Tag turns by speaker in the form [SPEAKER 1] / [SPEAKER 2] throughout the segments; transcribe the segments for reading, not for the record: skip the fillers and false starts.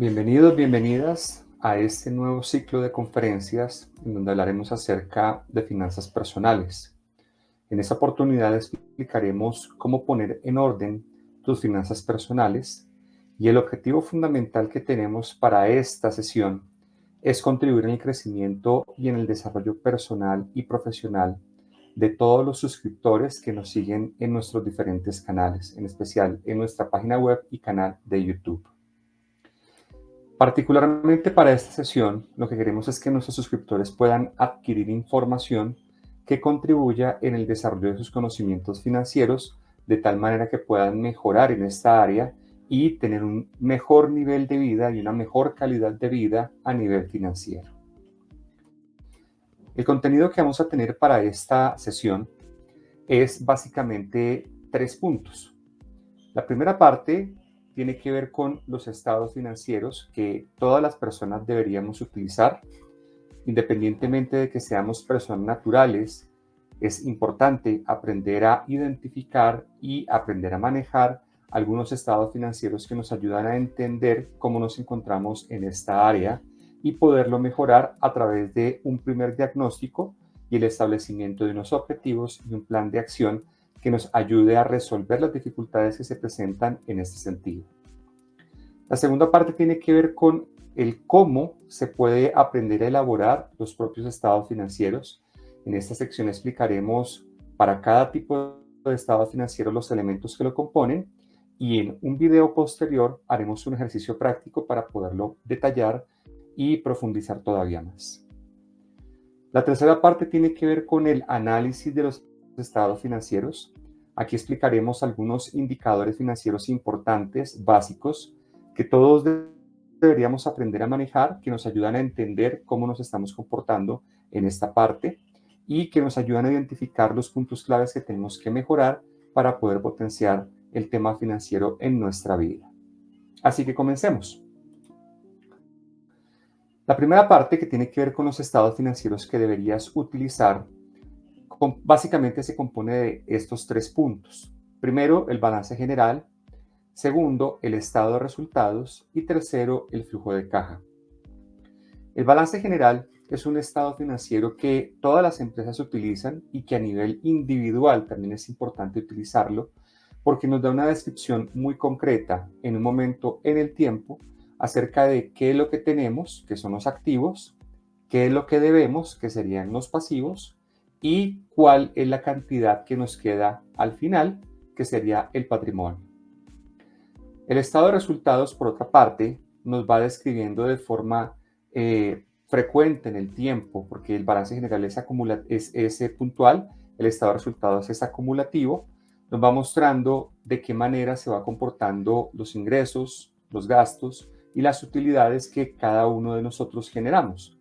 [SPEAKER 1] Bienvenidos, bienvenidas a este nuevo ciclo de conferencias en donde hablaremos acerca de finanzas personales. En esta oportunidad explicaremos cómo poner en orden tus finanzas personales y el objetivo fundamental que tenemos para esta sesión es contribuir en el crecimiento y en el desarrollo personal y profesional de todos los suscriptores que nos siguen en nuestros diferentes canales, en especial en nuestra página web y canal de YouTube. Particularmente para esta sesión, lo que queremos es que nuestros suscriptores puedan adquirir información que contribuya en el desarrollo de sus conocimientos financieros, de tal manera que puedan mejorar en esta área y tener un mejor nivel de vida y una mejor calidad de vida a nivel financiero. El contenido que vamos a tener para esta sesión es básicamente 3 puntos. La primera parte tiene que ver con los estados financieros que todas las personas deberíamos utilizar, independientemente de que seamos personas naturales. Es importante aprender a identificar y aprender a manejar algunos estados financieros que nos ayudan a entender cómo nos encontramos en esta área y poderlo mejorar a través de un primer diagnóstico y el establecimiento de unos objetivos y un plan de acción que nos ayude a resolver las dificultades que se presentan en este sentido. La segunda parte tiene que ver con el cómo se puede aprender a elaborar los propios estados financieros. En esta sección explicaremos para cada tipo de estado financiero los elementos que lo componen y en un video posterior haremos un ejercicio práctico para poderlo detallar y profundizar todavía más. La tercera parte tiene que ver con el análisis de los estados financieros. Aquí explicaremos algunos indicadores financieros importantes, básicos, que todos deberíamos aprender a manejar, que nos ayudan a entender cómo nos estamos comportando en esta parte y que nos ayudan a identificar los puntos claves que tenemos que mejorar para poder potenciar el tema financiero en nuestra vida. Así que comencemos. La primera parte, que tiene que ver con los estados financieros que deberías utilizar, básicamente se compone de estos 3 puntos. Primero, el balance general. Segundo, el estado de resultados. Y tercero, el flujo de caja. El balance general es un estado financiero que todas las empresas utilizan y que a nivel individual también es importante utilizarlo porque nos da una descripción muy concreta en un momento en el tiempo acerca de qué es lo que tenemos, que son los activos, qué es lo que debemos, que serían los pasivos, y cuál es la cantidad que nos queda al final, que sería el patrimonio. El estado de resultados, por otra parte, nos va describiendo de forma frecuente en el tiempo, porque el balance general es puntual, el estado de resultados es acumulativo, nos va mostrando de qué manera se va comportando los ingresos, los gastos y las utilidades que cada uno de nosotros generamos.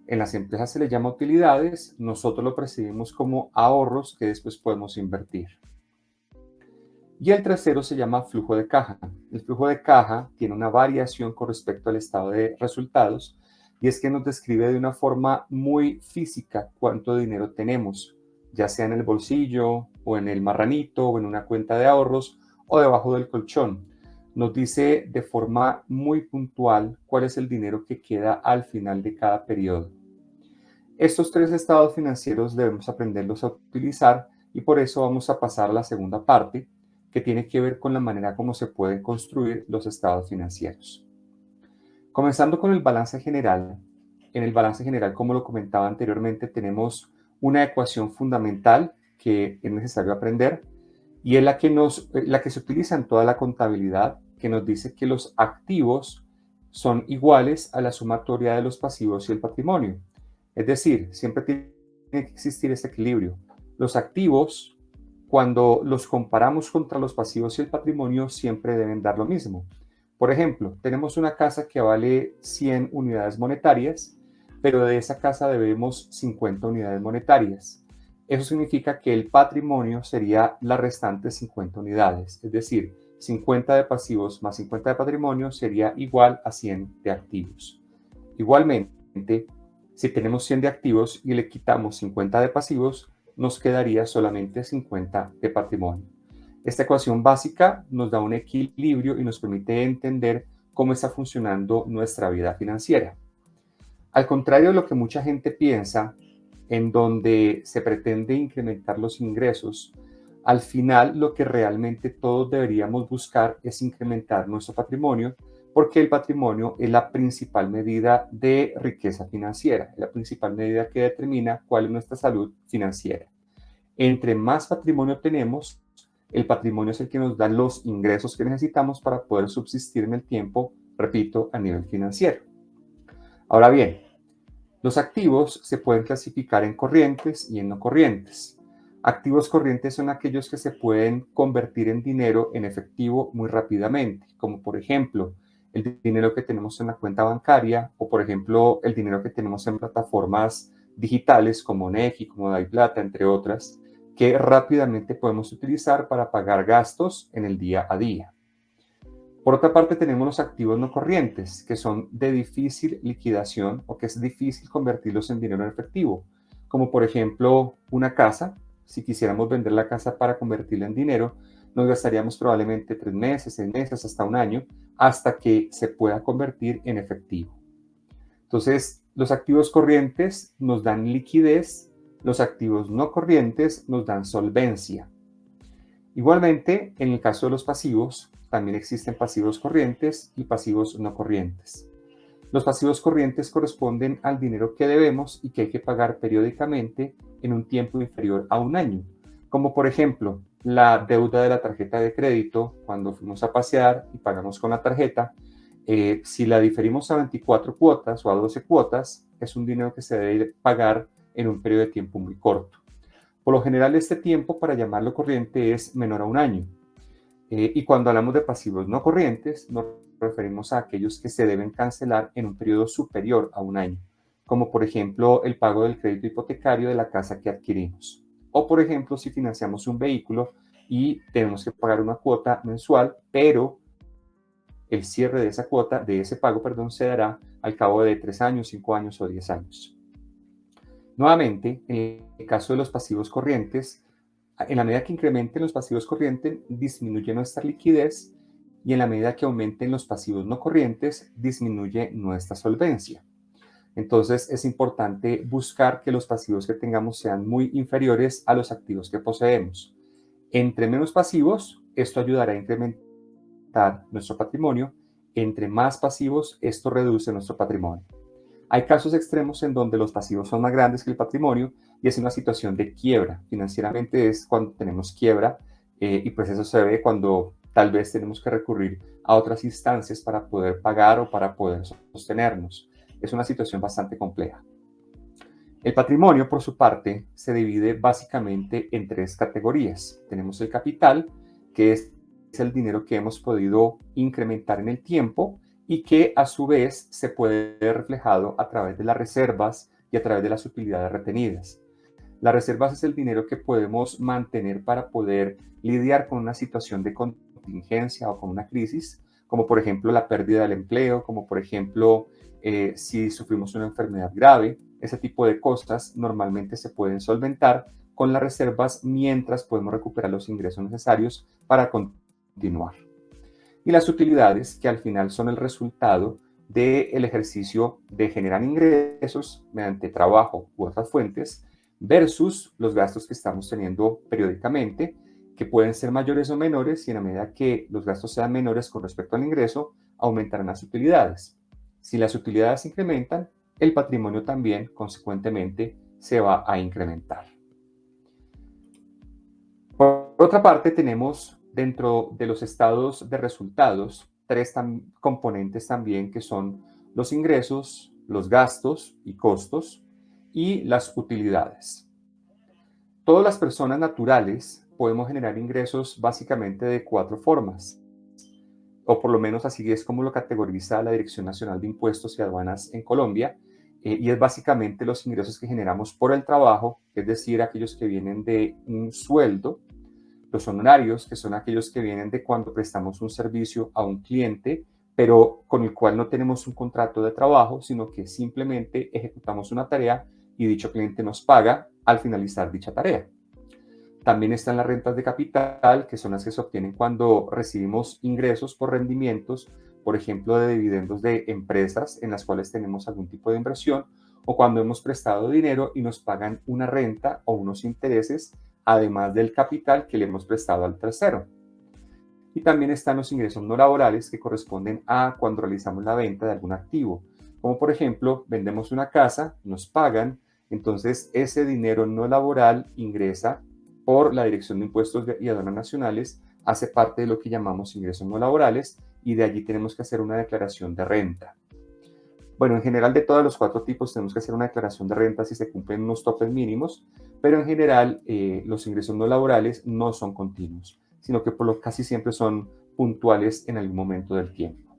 [SPEAKER 1] En las empresas se les llama utilidades, nosotros lo percibimos como ahorros que después podemos invertir. Y el tercero se llama flujo de caja. El flujo de caja tiene una variación con respecto al estado de resultados y es que nos describe de una forma muy física cuánto dinero tenemos, ya sea en el bolsillo o en el marranito o en una cuenta de ahorros o debajo del colchón. Nos dice de forma muy puntual cuál es el dinero que queda al final de cada periodo. Estos 3 estados financieros debemos aprenderlos a utilizar y por eso vamos a pasar a la segunda parte, que tiene que ver con la manera como se pueden construir los estados financieros. Comenzando con el balance general. En el balance general, como lo comentaba anteriormente, tenemos una ecuación fundamental que es necesario aprender y es la que se utiliza en toda la contabilidad, que nos dice que los activos son iguales a la sumatoria de los pasivos y el patrimonio. Es decir, siempre tiene que existir este equilibrio. Los activos, cuando los comparamos contra los pasivos y el patrimonio, siempre deben dar lo mismo. Por ejemplo, tenemos una casa que vale 100 unidades monetarias, pero de esa casa debemos 50 unidades monetarias. Eso significa que el patrimonio sería las restantes 50 unidades, es decir, 50 de pasivos más 50 de patrimonio sería igual a 100 de activos. Igualmente, si tenemos 100 de activos y le quitamos 50 de pasivos, nos quedaría solamente 50 de patrimonio. Esta ecuación básica nos da un equilibrio y nos permite entender cómo está funcionando nuestra vida financiera. Al contrario de lo que mucha gente piensa, en donde se pretende incrementar los ingresos, al final lo que realmente todos deberíamos buscar es incrementar nuestro patrimonio, porque el patrimonio es la principal medida de riqueza financiera, es la principal medida que determina cuál es nuestra salud financiera. Entre más patrimonio tenemos, el patrimonio es el que nos da los ingresos que necesitamos para poder subsistir en el tiempo, repito, a nivel financiero. Ahora bien, los activos se pueden clasificar en corrientes y en no corrientes. Activos corrientes son aquellos que se pueden convertir en dinero en efectivo muy rápidamente, como por ejemplo el dinero que tenemos en la cuenta bancaria o por ejemplo el dinero que tenemos en plataformas digitales como Nequi, como DaviPlata, entre otras, que rápidamente podemos utilizar para pagar gastos en el día a día. Por otra parte, tenemos los activos no corrientes, que son de difícil liquidación o que es difícil convertirlos en dinero en efectivo, como por ejemplo una casa. Si quisiéramos vender la casa para convertirla en dinero, nos gastaríamos probablemente 3 meses, 6 meses, hasta un año, hasta que se pueda convertir en efectivo. Entonces, los activos corrientes nos dan liquidez, los activos no corrientes nos dan solvencia. Igualmente, en el caso de los pasivos, también existen pasivos corrientes y pasivos no corrientes. Los pasivos corrientes corresponden al dinero que debemos y que hay que pagar periódicamente en un tiempo inferior a un año, como por ejemplo la deuda de la tarjeta de crédito cuando fuimos a pasear y pagamos con la tarjeta. Si la diferimos a 24 cuotas o a 12 cuotas, es un dinero que se debe pagar en un periodo de tiempo muy corto. Por lo general, este tiempo, para llamarlo corriente, es menor a un año. Y cuando hablamos de pasivos no corrientes, nos referimos a aquellos que se deben cancelar en un periodo superior a un año, como por ejemplo el pago del crédito hipotecario de la casa que adquirimos. O por ejemplo, si financiamos un vehículo y tenemos que pagar una cuota mensual, pero el cierre de esa cuota, de ese pago, perdón, se dará al cabo de 3 años, 5 años o 10 años. Nuevamente, en el caso de los pasivos corrientes, en la medida que incrementen los pasivos corrientes, disminuye nuestra liquidez y en la medida que aumenten los pasivos no corrientes, disminuye nuestra solvencia. Entonces, es importante buscar que los pasivos que tengamos sean muy inferiores a los activos que poseemos. Entre menos pasivos, esto ayudará a incrementar nuestro patrimonio. Entre más pasivos, esto reduce nuestro patrimonio. Hay casos extremos en donde los pasivos son más grandes que el patrimonio y es una situación de quiebra. Financieramente es cuando tenemos quiebra y pues eso se ve cuando tal vez tenemos que recurrir a otras instancias para poder pagar o para poder sostenernos. Es una situación bastante compleja. El patrimonio, por su parte, se divide básicamente en 3 categorías. Tenemos el capital, que es el dinero que hemos podido incrementar en el tiempo y que a su vez se puede ver reflejado a través de las reservas y a través de las utilidades retenidas. Las reservas es el dinero que podemos mantener para poder lidiar con una situación de contingencia o con una crisis, como por ejemplo la pérdida del empleo, como por ejemplo si sufrimos una enfermedad grave. Ese tipo de cosas normalmente se pueden solventar con las reservas mientras podemos recuperar los ingresos necesarios para continuar. Y las utilidades, que al final son el resultado del ejercicio de generar ingresos mediante trabajo u otras fuentes, versus los gastos que estamos teniendo periódicamente, que pueden ser mayores o menores, y en la medida que los gastos sean menores con respecto al ingreso, aumentarán las utilidades. Si las utilidades se incrementan, el patrimonio también, consecuentemente, se va a incrementar. Por otra parte, tenemos dentro de los estados de resultados 3 componentes también, que son los ingresos, los gastos y costos y las utilidades. Todas las personas naturales podemos generar ingresos básicamente de 4 formas, o por lo menos así es como lo categoriza la Dirección Nacional de Impuestos y Aduanas en Colombia, y es básicamente los ingresos que generamos por el trabajo, es decir, aquellos que vienen de un sueldo, los honorarios, que son aquellos que vienen de cuando prestamos un servicio a un cliente, pero con el cual no tenemos un contrato de trabajo, sino que simplemente ejecutamos una tarea y dicho cliente nos paga al finalizar dicha tarea. También están las rentas de capital, que son las que se obtienen cuando recibimos ingresos por rendimientos por ejemplo, de dividendos de empresas en las cuales tenemos algún tipo de inversión, o cuando hemos prestado dinero y nos pagan una renta o unos intereses, además del capital que le hemos prestado al tercero. Y también están los ingresos no laborales, que corresponden a cuando realizamos la venta de algún activo, como por ejemplo, vendemos una casa, nos pagan, entonces ese dinero no laboral ingresa por la Dirección de Impuestos y Aduanas Nacionales, hace parte de lo que llamamos ingresos no laborales, y de allí tenemos que hacer una declaración de renta. Bueno, en general de todos los 4 tipos tenemos que hacer una declaración de renta si se cumplen unos topes mínimos, pero en general los ingresos no laborales no son continuos, sino que por lo casi siempre son puntuales en algún momento del tiempo.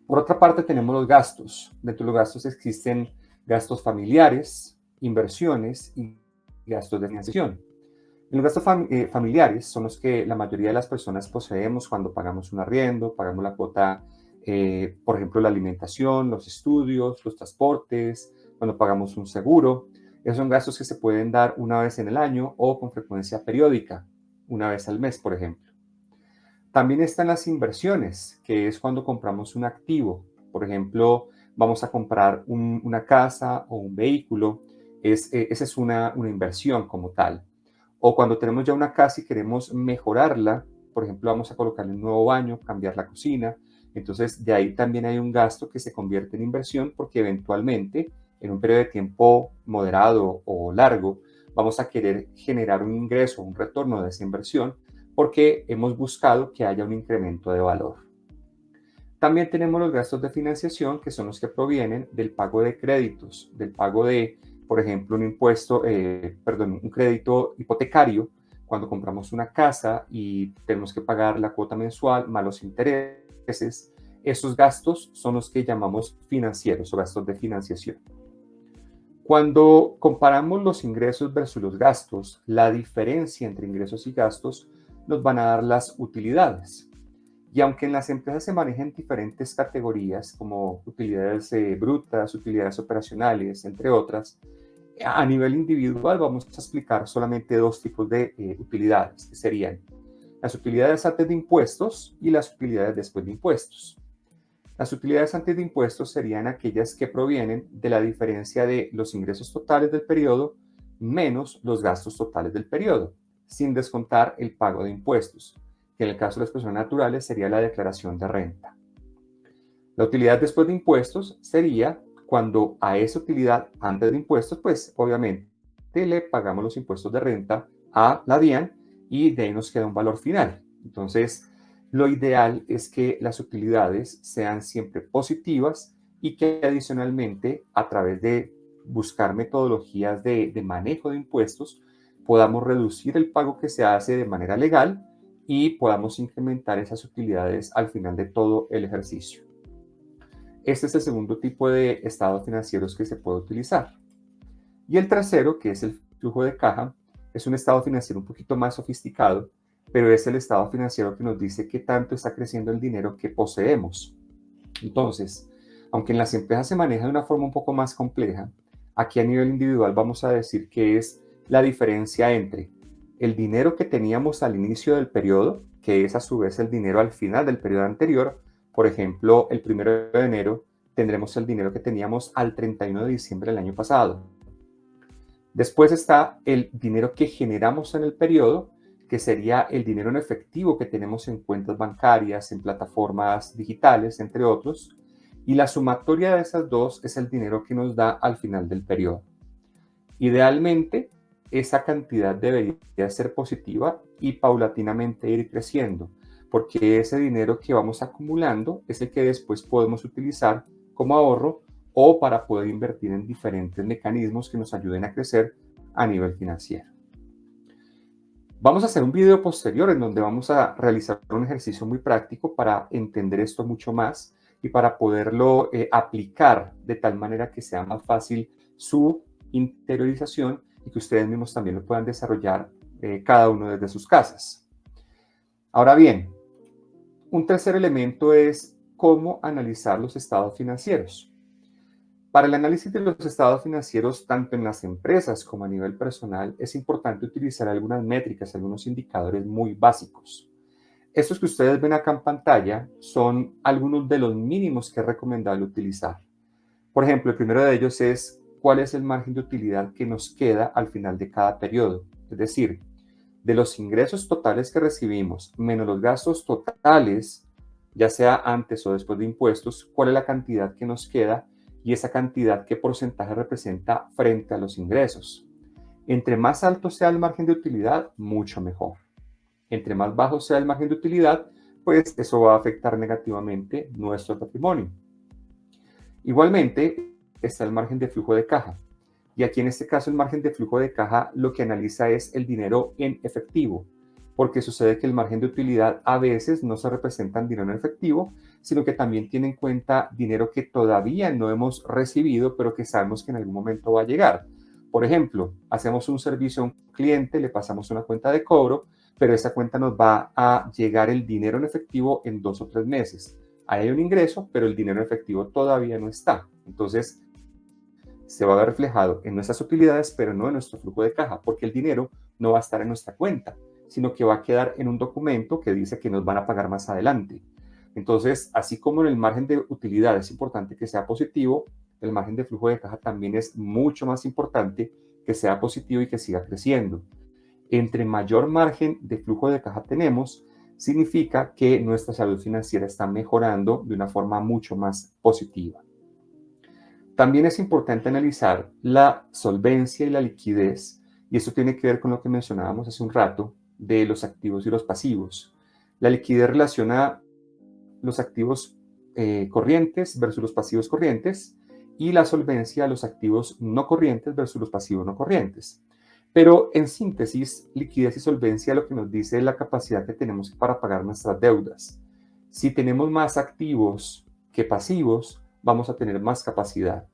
[SPEAKER 1] Por otra parte tenemos los gastos. Dentro de los gastos existen gastos familiares, inversiones y gastos de financiación. Los gastos familiares son los que la mayoría de las personas poseemos cuando pagamos un arriendo, pagamos la cuota, por ejemplo, la alimentación, los estudios, los transportes, cuando pagamos un seguro. Esos son gastos que se pueden dar una vez en el año o con frecuencia periódica, una vez al mes, por ejemplo. También están las inversiones, que es cuando compramos un activo. Por ejemplo, vamos a comprar una casa o un vehículo. Esa es una inversión como tal. O cuando tenemos ya una casa y queremos mejorarla, por ejemplo, vamos a colocarle un nuevo baño, cambiar la cocina. Entonces, de ahí también hay un gasto que se convierte en inversión porque eventualmente, en un periodo de tiempo moderado o largo, vamos a querer generar un ingreso, un retorno de esa inversión porque hemos buscado que haya un incremento de valor. También tenemos los gastos de financiación, que son los que provienen del pago de créditos, del pago de, por ejemplo, un crédito hipotecario, cuando compramos una casa y tenemos que pagar la cuota mensual más los intereses. Esos gastos son los que llamamos financieros o gastos de financiación. Cuando comparamos los ingresos versus los gastos, la diferencia entre ingresos y gastos nos van a dar las utilidades. Y aunque en las empresas se manejan diferentes categorías como utilidades brutas, utilidades operacionales, entre otras, a nivel individual vamos a explicar solamente 2 tipos de utilidades, que serían las utilidades antes de impuestos y las utilidades después de impuestos. Las utilidades antes de impuestos serían aquellas que provienen de la diferencia de los ingresos totales del periodo menos los gastos totales del periodo, sin descontar el pago de impuestos, que en el caso de las personas naturales sería la declaración de renta. La utilidad después de impuestos sería cuando a esa utilidad antes de impuestos, pues obviamente le pagamos los impuestos de renta a la DIAN y de ahí nos queda un valor final. Entonces, lo ideal es que las utilidades sean siempre positivas y que adicionalmente, a través de buscar metodologías de manejo de impuestos, podamos reducir el pago que se hace de manera legal y podamos incrementar esas utilidades al final de todo el ejercicio. Este es el segundo tipo de estados financieros que se puede utilizar. Y el tercero, que es el flujo de caja, es un estado financiero un poquito más sofisticado, pero es el estado financiero que nos dice qué tanto está creciendo el dinero que poseemos. Entonces, aunque en las empresas se maneja de una forma un poco más compleja, aquí a nivel individual vamos a decir que es la diferencia entre el dinero que teníamos al inicio del periodo, que es a su vez el dinero al final del periodo anterior. Por ejemplo, el 1 de enero tendremos el dinero que teníamos al 31 de diciembre del año pasado. Después está el dinero que generamos en el periodo, que sería el dinero en efectivo que tenemos en cuentas bancarias, en plataformas digitales, entre otros. Y la sumatoria de esas dos es el dinero que nos da al final del periodo. Idealmente, esa cantidad debería ser positiva y paulatinamente ir creciendo, porque ese dinero que vamos acumulando es el que después podemos utilizar como ahorro o para poder invertir en diferentes mecanismos que nos ayuden a crecer a nivel financiero. Vamos a hacer un video posterior en donde vamos a realizar un ejercicio muy práctico para entender esto mucho más y para poderlo aplicar de tal manera que sea más fácil su interiorización y que ustedes mismos también lo puedan desarrollar cada uno desde sus casas. Ahora bien, un tercer elemento es cómo analizar los estados financieros. Para el análisis de los estados financieros, tanto en las empresas como a nivel personal, es importante utilizar algunas métricas, algunos indicadores muy básicos. Estos que ustedes ven acá en pantalla son algunos de los mínimos que es recomendable utilizar. Por ejemplo, el primero de ellos es cuál es el margen de utilidad que nos queda al final de cada periodo. Es decir, de los ingresos totales que recibimos menos los gastos totales, ya sea antes o después de impuestos, cuál es la cantidad que nos queda y esa cantidad qué porcentaje representa frente a los ingresos. Entre más alto sea el margen de utilidad, mucho mejor. Entre más bajo sea el margen de utilidad, pues eso va a afectar negativamente nuestro patrimonio. Igualmente, está el margen de flujo de caja. Y aquí en este caso el margen de flujo de caja lo que analiza es el dinero en efectivo, porque sucede que el margen de utilidad a veces no se representa en dinero en efectivo, sino que también tiene en cuenta dinero que todavía no hemos recibido, pero que sabemos que en algún momento va a llegar. Por ejemplo, hacemos un servicio a un cliente, le pasamos una cuenta de cobro, pero esa cuenta nos va a llegar el dinero en efectivo en 2 o 3 meses. Ahí hay un ingreso, pero el dinero en efectivo todavía no está. Entonces, se va a ver reflejado en nuestras utilidades, pero no en nuestro flujo de caja, porque el dinero no va a estar en nuestra cuenta, sino que va a quedar en un documento que dice que nos van a pagar más adelante. Entonces, así como en el margen de utilidad es importante que sea positivo, el margen de flujo de caja también es mucho más importante que sea positivo y que siga creciendo. Entre mayor margen de flujo de caja tenemos, significa que nuestra salud financiera está mejorando de una forma mucho más positiva. También es importante analizar la solvencia y la liquidez, y esto tiene que ver con lo que mencionábamos hace un rato de los activos y los pasivos. La liquidez relaciona los activos corrientes versus los pasivos corrientes y la solvencia los activos no corrientes versus los pasivos no corrientes. Pero en síntesis, liquidez y solvencia lo que nos dice es la capacidad que tenemos para pagar nuestras deudas. Si tenemos más activos que pasivos, vamos a tener más capacidad.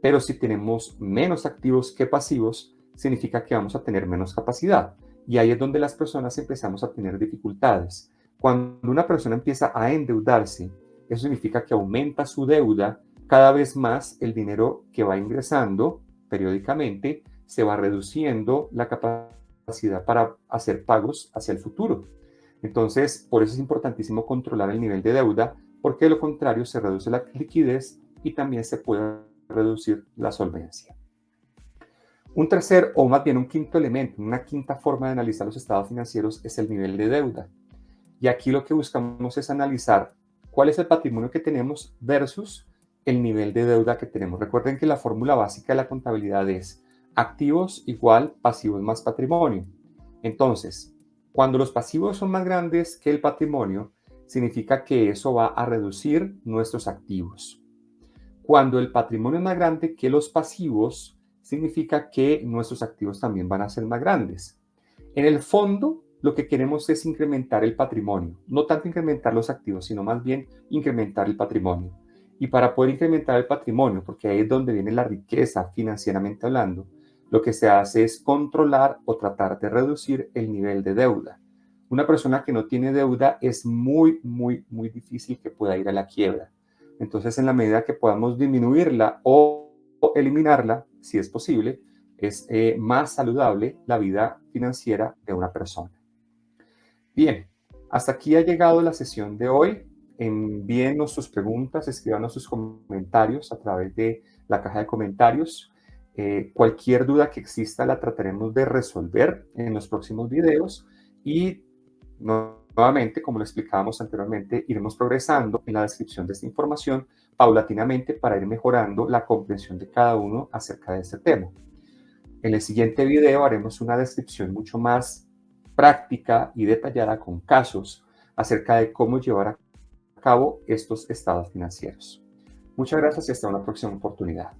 [SPEAKER 1] Pero si tenemos menos activos que pasivos, significa que vamos a tener menos capacidad. Y ahí es donde las personas empezamos a tener dificultades. Cuando una persona empieza a endeudarse, eso significa que aumenta su deuda, cada vez más el dinero que va ingresando periódicamente se va reduciendo la capacidad para hacer pagos hacia el futuro. Entonces, por eso es importantísimo controlar el nivel de deuda, porque de lo contrario se reduce la liquidez y también se puede reducir la solvencia. Un tercer o más bien un quinto elemento, una quinta forma de analizar los estados financieros es el nivel de deuda. Y aquí lo que buscamos es analizar cuál es el patrimonio que tenemos versus el nivel de deuda que tenemos. Recuerden que la fórmula básica de la contabilidad es activos igual pasivos más patrimonio. Entonces, cuando los pasivos son más grandes que el patrimonio, significa que eso va a reducir nuestros activos. Cuando el patrimonio es más grande que los pasivos, significa que nuestros activos también van a ser más grandes. En el fondo, lo que queremos es incrementar el patrimonio, no tanto incrementar los activos, sino más bien incrementar el patrimonio. Y para poder incrementar el patrimonio, porque ahí es donde viene la riqueza financieramente hablando, lo que se hace es controlar o tratar de reducir el nivel de deuda. Una persona que no tiene deuda es muy difícil que pueda ir a la quiebra. Entonces, en la medida que podamos disminuirla o eliminarla, si es posible, es más saludable la vida financiera de una persona. Bien, hasta aquí ha llegado la sesión de hoy. Envíenos sus preguntas, escríbanos sus comentarios a través de la caja de comentarios. Cualquier duda que exista la trataremos de resolver en los próximos videos y nuevamente, como lo explicábamos anteriormente, iremos progresando en la descripción de esta información paulatinamente para ir mejorando la comprensión de cada uno acerca de este tema. En el siguiente video haremos una descripción mucho más práctica y detallada con casos acerca de cómo llevar a cabo estos estados financieros. Muchas gracias y hasta una próxima oportunidad.